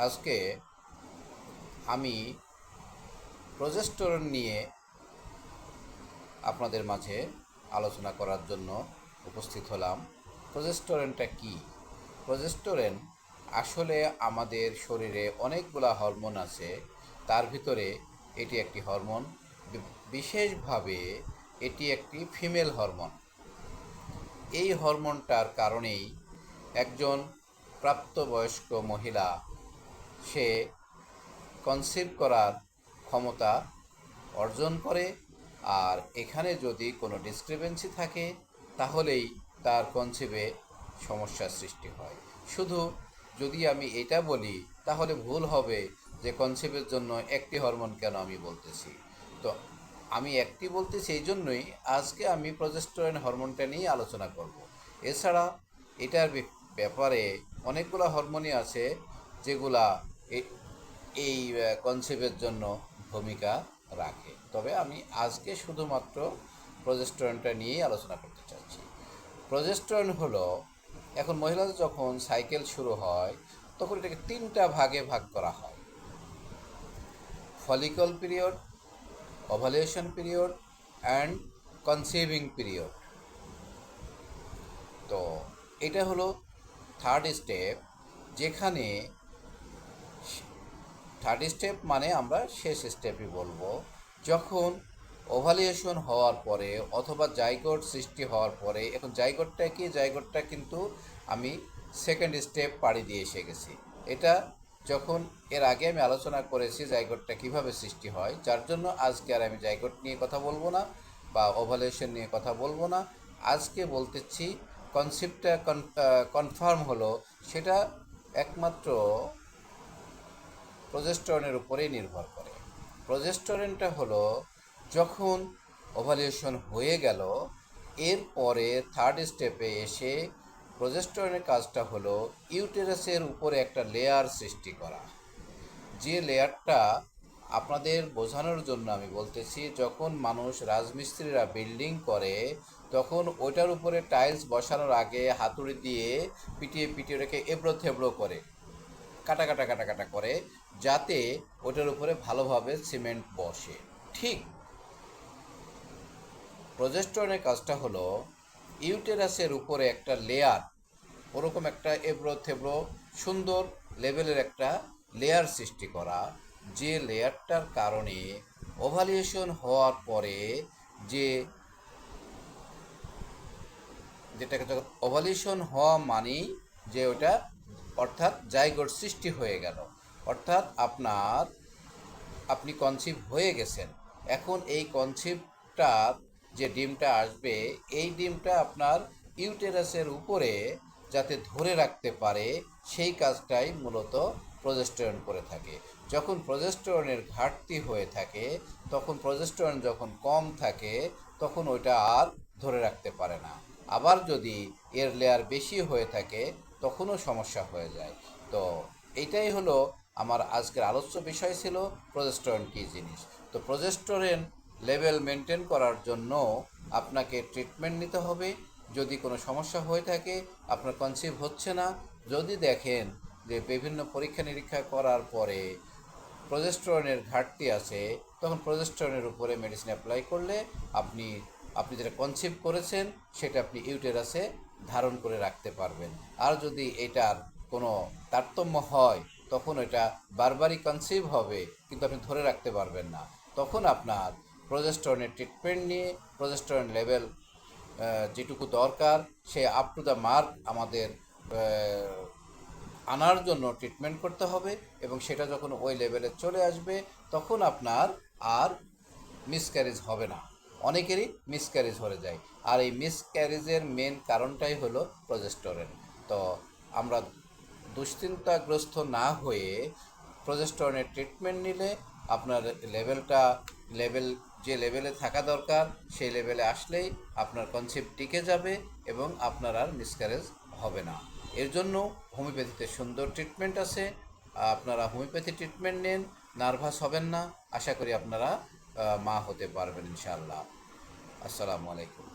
আজকে আমি প্রজেস্টেরন নিয়ে আপনাদের মাঝে আলোচনা করার জন্য উপস্থিত হলাম। প্রজেস্টেরনটা কি? প্রজেস্টেরন আসলে আমাদের শরীরে অনেকগুলা হরমোন আছে, তার ভিতরে এটি একটি হরমোন। বিশেষভাবে এটি একটি ফিমেল হরমোন। এই হরমোনটার কারণেই একজন প্রাপ্তবয়স্ক মহিলা সে কনসিভ করার ক্ষমতা অর্জন করে। আর এখানে যদি কোনো ডিসক্রিপেন্সি থাকে তাহলেই তার কনসিভে সমস্যার সৃষ্টি হয়। শুধু যদি আমি এটা বলি তাহলে ভুল হবে যে কনসিভের জন্য একটি হরমোন কেন আমি বলতেছি। তো আমি একটি বলতেছি এই জন্যই আজকে আমি প্রজেস্টেরন হরমোনটা নিয়ে আলোচনা করব। এছাড়া এটার ব্যাপারে অনেকগুলো হরমোনই আছে যেগুলা এই কনসেপ্টের জন্য ভূমিকা রাখে। তবে আমি আজকে শুধুমাত্র প্রজেস্টেরনটা নিয়েই আলোচনা করতে চাচ্ছি। প্রজেস্টেরন হলো, এখন মহিলাদের যখন সাইকেল শুরু হয় তখন এটাকে তিনটা ভাগে ভাগ করা হয়: follicle period, ovulation period and conceiving period. তো এটা হলো থার্ড স্টেপ, যেখানে থার্ড স্টেপ মানে আমরা শেষ স্টেপই বলবো। যখন ওভালিউশন হওয়ার পরে অথবা জাইগোট সৃষ্টি হওয়ার পরে, এখন জাইগোটটা কি? জাইগোটটা কিন্তু আমি সেকেন্ড স্টেপ পাড়ি দিয়ে এসে গেছি। এটা যখন এর আগে আমি আলোচনা করেছি জাইগোটটা কিভাবে সৃষ্টি হয়, যার জন্য আজকে আর আমি জাইগোট নিয়ে কথা বলবো না বা ওভালিউশন নিয়ে কথা বলবো না। আজকে বলতেছি কনসেপ্টটা কনফার্ম হলো, সেটা একমাত্র প্রজেস্টেরনের উপরেই নির্ভর করে। প্রজেস্টেরনটা হলো যখন ওভালিউশন হয়ে গেল, এরপরে থার্ড স্টেপে এসে প্রজেস্টেরনের কাজটা হলো ইউটেরাসের উপরে একটা লেয়ার সৃষ্টি করা। যে লেয়ারটা আপনাদের বোঝানোর জন্য আমি বলতেছি, যখন মানুষ রাজমিস্ত্রিরা বিল্ডিং করে তখন ওইটার উপরে টাইলস বসানোর আগে হাতুড়ি দিয়ে পিটিয়ে পিটিয়ে রেখে এবড়ো থেবড়ো করে, কাটা কাটা কাটা কাটা করে, যাতে ওটার উপরে ভালোভাবে সিমেন্ট বসে। ঠিক প্রজেস্টেরনের কাজটা হলো ইউটেরাসের উপরে একটা লেয়ার, ওরকম একটা এবড়ো থেবড়ো সুন্দর লেভেলের একটা লেয়ার সৃষ্টি করা, যে লেয়ারটার কারণে ওভালিউশন হওয়ার পরে যে যেটাকে ওভালিউশন হওয়া মানেই যে ওটা অর্থাৎ জাইগোট সৃষ্টি হয়ে গেল, অর্থাৎ আপনি কনসিভ হয়ে গেছেন। এখন এই কনসিভটার যে ডিমটা আসবে, এই ডিমটা আপনার ইউটেরাসের উপরে যাতে ধরে রাখতে পারে, সেই কাজটাই মূলত প্রজেস্টেরন করে থাকে। যখন প্রজেস্টেরনের ঘাটতি হয়ে থাকে, তখন প্রজেস্টেরন যখন কম থাকে তখন ওইটা আর ধরে রাখতে পারে না। আবার যদি এর লেয়ার বেশি হয়ে থাকে তখনও সমস্যা হয়ে যায়। তো এইটাই হলো আমার আজকের আলোচ্য বিষয় ছিল প্রজেস্টেরন কী জিনিস। তো প্রজেস্টেরন লেভেল মেনটেন করার জন্য আপনাকে ট্রিটমেন্ট নিতে হবে। যদি কোনো সমস্যা হয়ে থাকে, আপনার কনসিভ হচ্ছে না, যদি দেখেন যে বিভিন্ন পরীক্ষা নিরীক্ষা করার পরে প্রজেস্টেরনের ঘাটতি আছে, তখন প্রজেস্টেরনের উপরে মেডিসিন অ্যাপ্লাই করলে আপনি আপনি যেটা কনসিভ করেছেন সেটা আপনি ইউটেরাসে ধারণ করে রাখতে পারবেন। আর যদি এটার কোনো তারতম্য হয় তখন এটা বারবারই কনসিভ হবে, কিন্তু আপনি ধরে রাখতে পারবেন না। তখন আপনার প্রজেস্টেরনের ট্রিটমেন্ট নিয়ে প্রজেস্টেরন লেভেল যেটুকু দরকার সে আপ টু দ্য মার্ক আমাদের আনার জন্য ট্রিটমেন্ট করতে হবে, এবং সেটা যখন ওই লেভেলে চলে আসবে তখন আপনার আর মিসক্যারেজ হবে না। অনেকেরই মিসক্যারেজ হয়ে যায়, আর এই মিসক্যারেজের মেন কারণটাই হলো প্রজেস্টেরন। তো আমরা দুশ্চিন্তাগ্রস্ত না হয়ে প্রজেস্টেরনের ট্রিটমেন্ট নিলে আপনার লেভেল যে লেভেলে থাকা দরকার সেই লেভেলে আসলেই আপনার কনসেপ্ট টিকে যাবে এবং আপনার আর মিসক্যারেজ হবে না। এর জন্য হোমিওপ্যাথিতে সুন্দর ট্রিটমেন্ট আছে। আপনারা হোমিওপ্যাথি ট্রিটমেন্ট নেন, নার্ভাস হবেন না। আশা করি আপনারা মা হতে পারবেন ইনশাআল্লাহ। আসসালামু আলাইকুম।